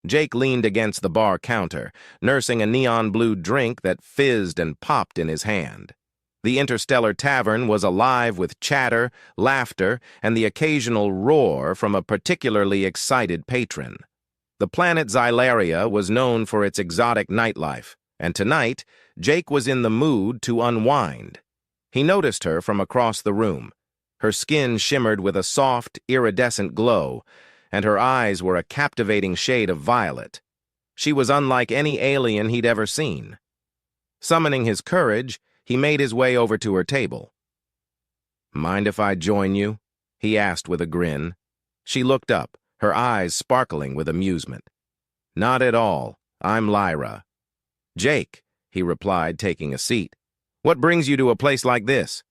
Jake leaned against the bar counter, nursing a neon blue drink that fizzed and popped in his hand. The Interstellar Tavern was alive with chatter, laughter, and the occasional roar from a particularly excited patron. The planet Xylaria was known for its exotic nightlife, and tonight, Jake was in the mood to unwind. He noticed her from across the room. Her skin shimmered with a soft, iridescent glow, and her eyes were a captivating shade of violet. She was unlike any alien he'd ever seen. Summoning his courage, he made his way over to her table. "Mind if I join you?" he asked with a grin. She looked up, her eyes sparkling with amusement. "Not at all. I'm Lyra." "Jake," he replied, taking a seat. "What brings you to a place like this?"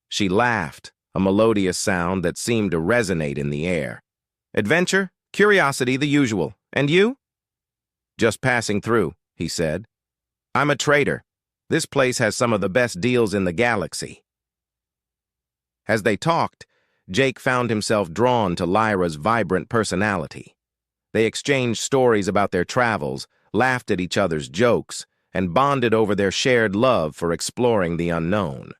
She laughed, a melodious sound that seemed to resonate in the air. "Adventure, curiosity, the usual. And you?" "Just passing through," he said. "I'm a trader. This place has some of the best deals in the galaxy." As they talked, Jake found himself drawn to Lyra's vibrant personality. They exchanged stories about their travels, laughed at each other's jokes, and bonded over their shared love for exploring the unknown.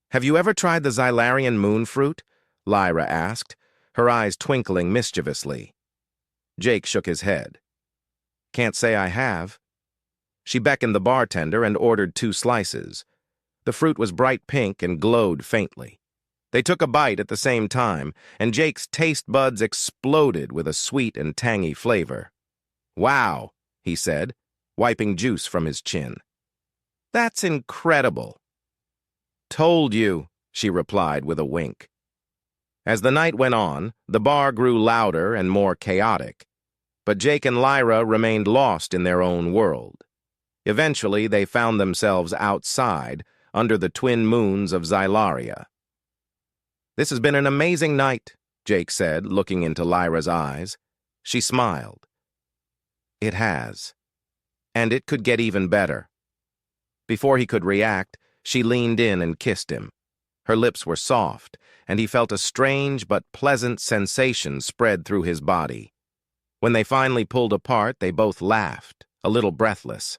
"Have you ever tried the Xylarian moon fruit?" Lyra asked, her eyes twinkling mischievously. Jake shook his head. "Can't say I have." She beckoned the bartender and ordered 2 slices. The fruit was bright pink and glowed faintly. They took a bite at the same time, and Jake's taste buds exploded with a sweet and tangy flavor. "Wow," he said, wiping juice from his chin. "That's incredible." "Told you," she replied with a wink. As the night went on, the bar grew louder and more chaotic, but Jake and Lyra remained lost in their own world. Eventually, they found themselves outside, under the twin moons of Xylaria. "This has been an amazing night," Jake said, looking into Lyra's eyes. She smiled. "It has. And it could get even better." Before he could react, she leaned in and kissed him. Her lips were soft, and he felt a strange but pleasant sensation spread through his body. When they finally pulled apart, they both laughed, a little breathless.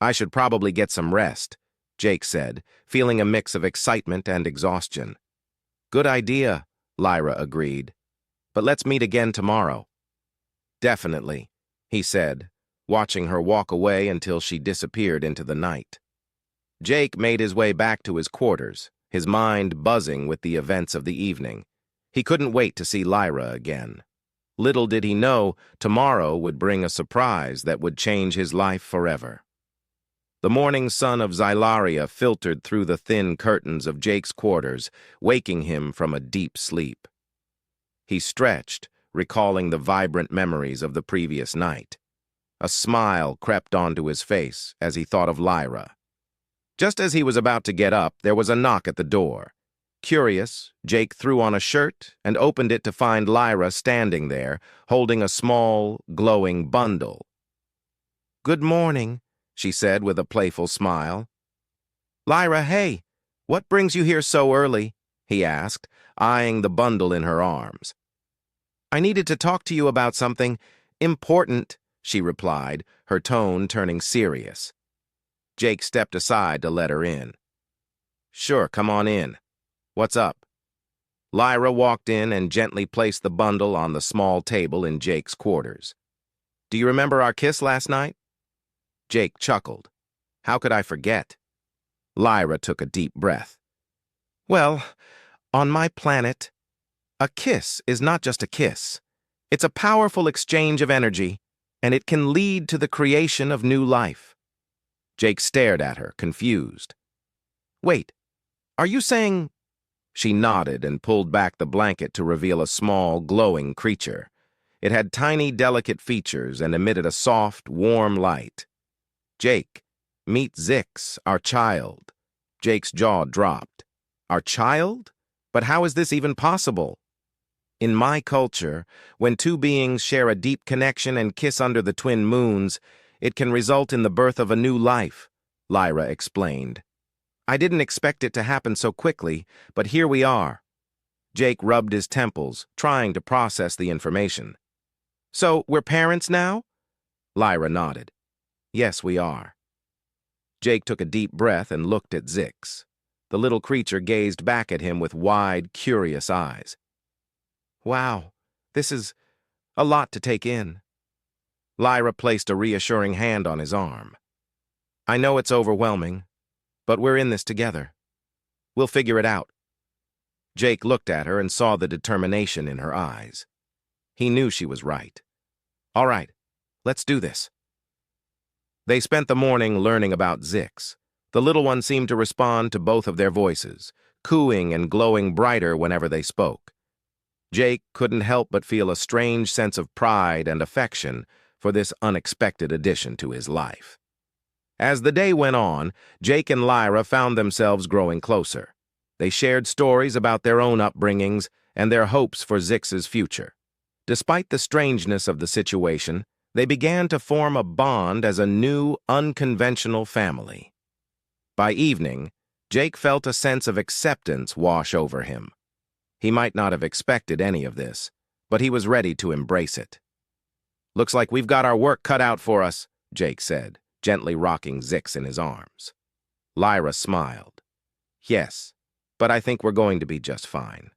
"I should probably get some rest," Jake said, feeling a mix of excitement and exhaustion. "Good idea," Lyra agreed. "But let's meet again tomorrow." "Definitely," he said, watching her walk away until she disappeared into the night. Jake made his way back to his quarters, his mind buzzing with the events of the evening. He couldn't wait to see Lyra again. Little did he know, tomorrow would bring a surprise that would change his life forever. The morning sun of Xylaria filtered through the thin curtains of Jake's quarters, waking him from a deep sleep. He stretched, recalling the vibrant memories of the previous night. A smile crept onto his face as he thought of Lyra. Just as he was about to get up, there was a knock at the door. Curious, Jake threw on a shirt and opened it to find Lyra standing there, holding a small, glowing bundle. "Good morning," she said with a playful smile. "Lyra, hey, what brings you here so early?" he asked, eyeing the bundle in her arms. "I needed to talk to you about something important," she replied, her tone turning serious. Jake stepped aside to let her in. "Sure, come on in. What's up?" Lyra walked in and gently placed the bundle on the small table in Jake's quarters. "Do you remember our kiss last night?" Jake chuckled. "How could I forget?" Lyra took a deep breath. "Well, on my planet, a kiss is not just a kiss. It's a powerful exchange of energy, and it can lead to the creation of new life." Jake stared at her, confused. "Wait, are you saying—" She nodded and pulled back the blanket to reveal a small, glowing creature. It had tiny, delicate features and emitted a soft, warm light. "Jake, meet Zix, our child." Jake's jaw dropped. "Our child? But how is this even possible?" "In my culture, when 2 beings share a deep connection and kiss under the twin moons, it can result in the birth of a new life," Lyra explained. "I didn't expect it to happen so quickly, but here we are." Jake rubbed his temples, trying to process the information. So, we're parents now? Lyra nodded. Yes, we are. Jake took a deep breath and looked at Zix. The little creature gazed back at him with wide, curious eyes. Wow, this is a lot to take in. Lyra placed a reassuring hand on his arm. I know it's overwhelming, but we're in this together. We'll figure it out. Jake looked at her and saw the determination in her eyes. He knew she was right. All right, let's do this. They spent the morning learning about Zix. The little one seemed to respond to both of their voices, cooing and glowing brighter whenever they spoke. Jake couldn't help but feel a strange sense of pride and affection for this unexpected addition to his life. As the day went on, Jake and Lyra found themselves growing closer. They shared stories about their own upbringings and their hopes for Zix's future. Despite the strangeness of the situation, they began to form a bond as a new, unconventional family. By evening, Jake felt a sense of acceptance wash over him. He might not have expected any of this, but he was ready to embrace it. Looks like we've got our work cut out for us, Jake said, gently rocking Zix in his arms. Lyra smiled. Yes, but I think we're going to be just fine.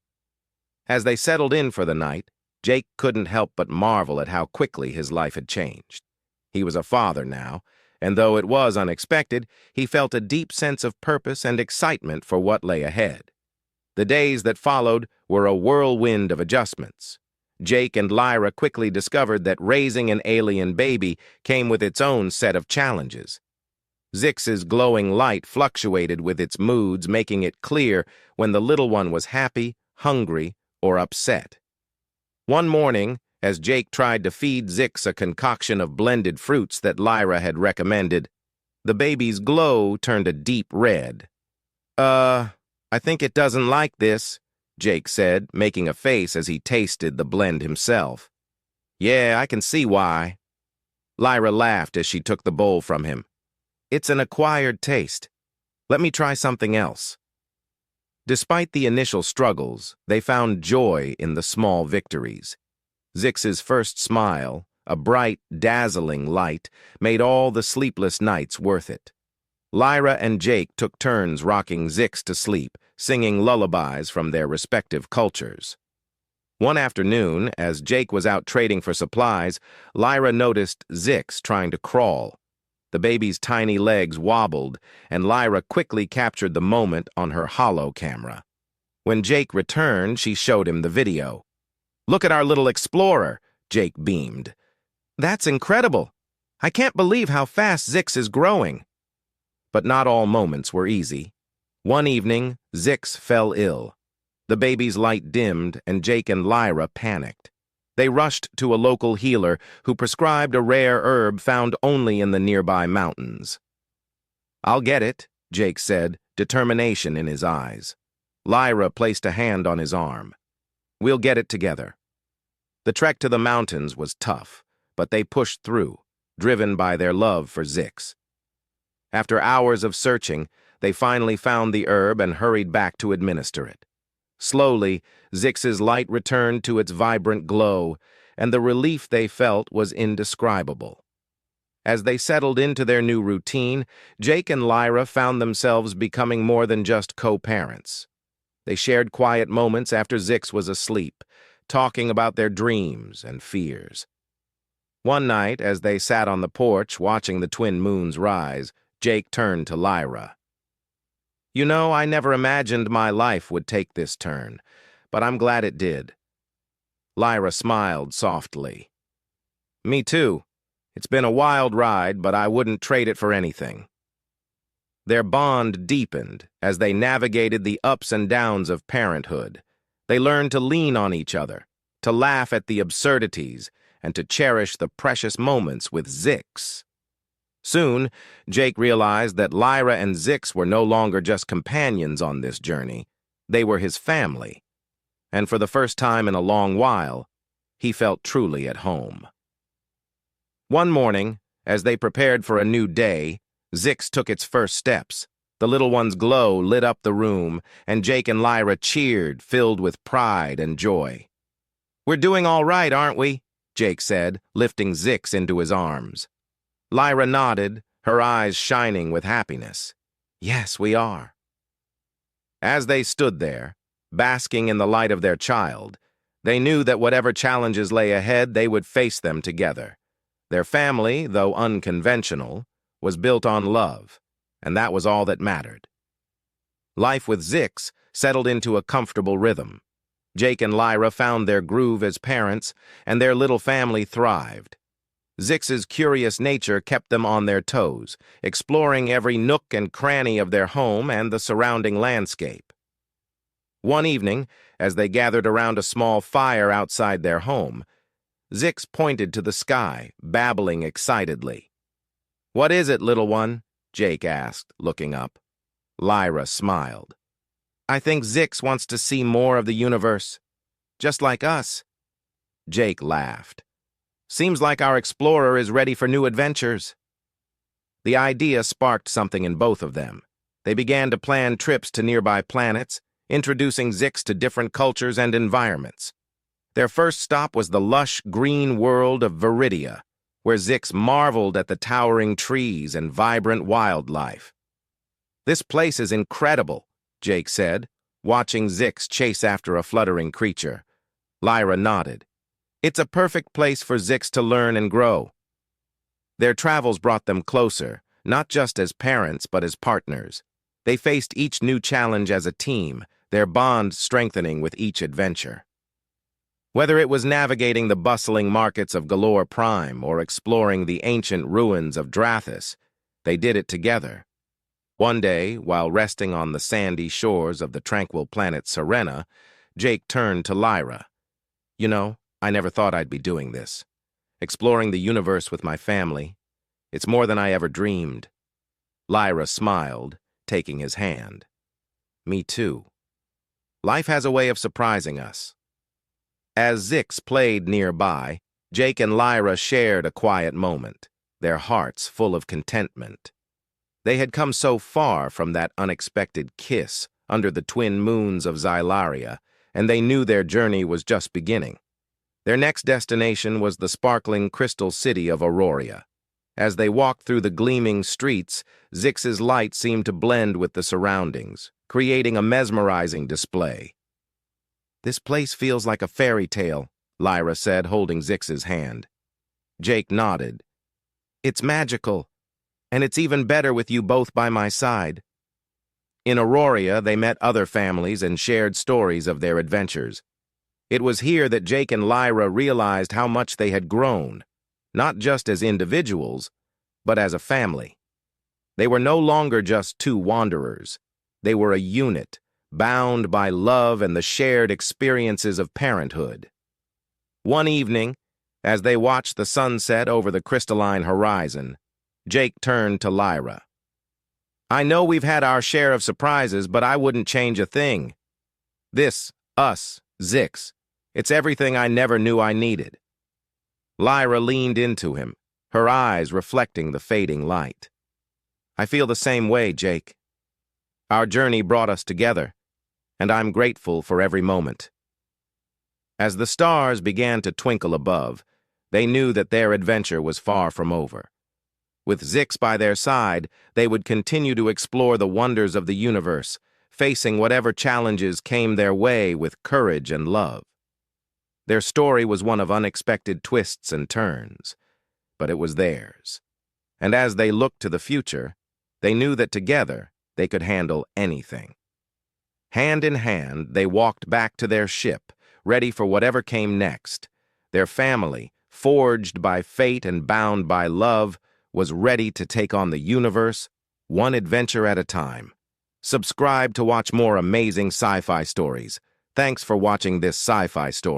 As they settled in for the night, Jake couldn't help but marvel at how quickly his life had changed. He was a father now, and though it was unexpected, he felt a deep sense of purpose and excitement for what lay ahead. The days that followed were a whirlwind of adjustments. Jake and Lyra quickly discovered that raising an alien baby came with its own set of challenges. Zix's glowing light fluctuated with its moods, making it clear when the little one was happy, hungry, or upset. One morning, as Jake tried to feed Zix a concoction of blended fruits that Lyra had recommended, the baby's glow turned a deep red. I think it doesn't like this, Jake said, making a face as he tasted the blend himself. Yeah, I can see why. Lyra laughed as she took the bowl from him. It's an acquired taste. Let me try something else. Despite the initial struggles, they found joy in the small victories. Zix's first smile, a bright, dazzling light, made all the sleepless nights worth it. Lyra and Jake took turns rocking Zix to sleep, singing lullabies from their respective cultures. One afternoon, as Jake was out trading for supplies, Lyra noticed Zix trying to crawl. The baby's tiny legs wobbled, and Lyra quickly captured the moment on her holo camera. When Jake returned, she showed him the video. Look at our little explorer, Jake beamed. That's incredible. I can't believe how fast Zix is growing. But not all moments were easy. One evening, Zix fell ill. The baby's light dimmed, and Jake and Lyra panicked. They rushed to a local healer who prescribed a rare herb found only in the nearby mountains. I'll get it, Jake said, determination in his eyes. Lyra placed a hand on his arm. We'll get it together. The trek to the mountains was tough, but they pushed through, driven by their love for Zix. After hours of searching, they finally found the herb and hurried back to administer it. Slowly, Zix's light returned to its vibrant glow, and the relief they felt was indescribable. As they settled into their new routine, Jake and Lyra found themselves becoming more than just co-parents. They shared quiet moments after Zix was asleep, talking about their dreams and fears. One night, as they sat on the porch watching the twin moons rise, Jake turned to Lyra. You know, I never imagined my life would take this turn, but I'm glad it did. Lyra smiled softly. Me too. It's been a wild ride, but I wouldn't trade it for anything. Their bond deepened as they navigated the ups and downs of parenthood. They learned to lean on each other, to laugh at the absurdities, and to cherish the precious moments with Zix. Soon, Jake realized that Lyra and Zix were no longer just companions on this journey. They were his family. And for the first time in a long while, he felt truly at home. One morning, as they prepared for a new day, Zix took its first steps. The little one's glow lit up the room, and Jake and Lyra cheered, filled with pride and joy. We're doing all right, aren't we? Jake said, lifting Zix into his arms. Lyra nodded, her eyes shining with happiness. Yes, we are. As they stood there, basking in the light of their child, they knew that whatever challenges lay ahead, they would face them together. Their family, though unconventional, was built on love, and that was all that mattered. Life with Zix settled into a comfortable rhythm. Jake and Lyra found their groove as parents, and their little family thrived. Zix's curious nature kept them on their toes, exploring every nook and cranny of their home and the surrounding landscape. One evening, as they gathered around a small fire outside their home, Zix pointed to the sky, babbling excitedly. "What is it, little one?" Jake asked, looking up. Lyra smiled. "I think Zix wants to see more of the universe, just like us." Jake laughed. "Seems like our explorer is ready for new adventures." The idea sparked something in both of them. They began to plan trips to nearby planets, introducing Zix to different cultures and environments. Their first stop was the lush green world of Viridia, where Zix marveled at the towering trees and vibrant wildlife. "This place is incredible," Jake said, watching Zix chase after a fluttering creature. Lyra nodded. "It's a perfect place for Zix to learn and grow." Their travels brought them closer, not just as parents but as partners. They faced each new challenge as a team, their bond strengthening with each adventure. Whether it was navigating the bustling markets of Galore Prime or exploring the ancient ruins of Drathis, they did it together. One day, while resting on the sandy shores of the tranquil planet Serena, Jake turned to Lyra. "You know, I never thought I'd be doing this. Exploring the universe with my family. It's more than I ever dreamed." Lyra smiled, taking his hand. "Me too. Life has a way of surprising us." As Zix played nearby, Jake and Lyra shared a quiet moment, their hearts full of contentment. They had come so far from that unexpected kiss under the twin moons of Xylaria, and they knew their journey was just beginning. Their next destination was the sparkling crystal city of Auroria. As they walked through the gleaming streets, Zix's light seemed to blend with the surroundings, creating a mesmerizing display. "This place feels like a fairy tale," Lyra said, holding Zix's hand. Jake nodded. "It's magical, and it's even better with you both by my side." In Auroria, they met other families and shared stories of their adventures. It was here that Jake and Lyra realized how much they had grown, not just as individuals, but as a family. They were no longer just two wanderers. They were a unit, bound by love and the shared experiences of parenthood. One evening, as they watched the sunset over the crystalline horizon, Jake turned to Lyra. "I know we've had our share of surprises, but I wouldn't change a thing. This, us, Zix, it's everything I never knew I needed." Lyra leaned into him, her eyes reflecting the fading light. "I feel the same way, Jake. Our journey brought us together, and I'm grateful for every moment." As the stars began to twinkle above, they knew that their adventure was far from over. With Zix by their side, they would continue to explore the wonders of the universe, facing whatever challenges came their way with courage and love. Their story was one of unexpected twists and turns, but it was theirs. And as they looked to the future, they knew that together they could handle anything. Hand in hand, they walked back to their ship, ready for whatever came next. Their family, forged by fate and bound by love, was ready to take on the universe, one adventure at a time. Subscribe to watch more amazing sci-fi stories. Thanks for watching this sci-fi story.